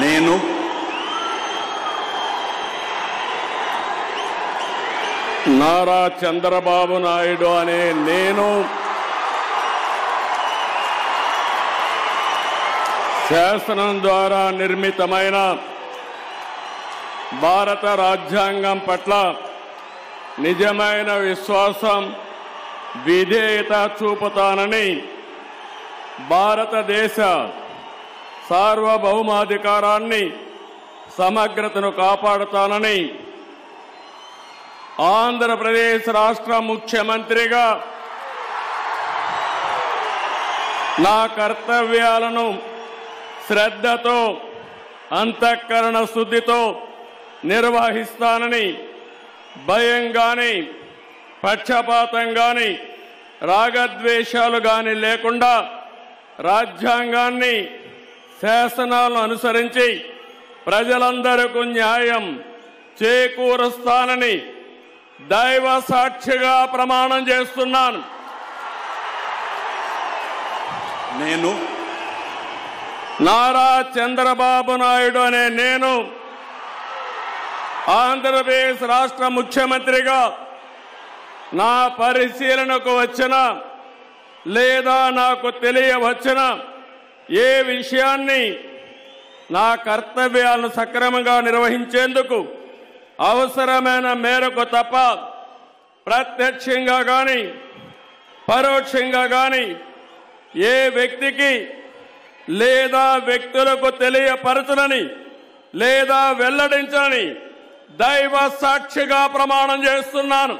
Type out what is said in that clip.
నేను నారా చంద్రబాబు నాయుడు అనే నేను శాసనం ద్వారా నిర్మితమైన భారత రాజ్యాంగం పట్ల నిజమైన విశ్వాసం, విధేయత చూపుతానని, భారతదేశ సార్వభౌమాధికారాన్ని, సమగ్రతను కాపాడుతానని ఆంధ్రప్రదేశ్ రాష్ట్ర ముఖ్యమంత్రిగా నా కర్తవ్యాలను శ్రద్ధతో, అంతఃకరణ శుద్ధితో నిర్వహిస్తానని, భయం గాని, పక్షపాతం గాని, రాగద్వేషాలు గాని లేకుండా రాజ్యాంగాన్ని, శాసనాలను అనుసరించి ప్రజలందరికీ న్యాయం చేకూరుస్తానని దైవ సాక్షిగా ప్రమాణం చేస్తున్నాను. నేను నారా చంద్రబాబు నాయుడు అనే నేను ఆంధ్రప్రదేశ్ రాష్ట్ర ముఖ్యమంత్రిగా నా పరిశీలనకు వచ్చిన లేదా నాకు తెలియవచ్చిన ఏ విషయాన్ని నా కర్తవ్యాలను సక్రమంగా నిర్వహించేందుకు అవసరమైన మేరకు తప్ప ప్రత్యక్షంగా గాని పరోక్షంగా గాని ఏ వ్యక్తికి లేదా వ్యక్తులకు తెలియపరచనని లేదా వెల్లడించనని దైవ సాక్షిగా ప్రమాణం చేస్తున్నాను.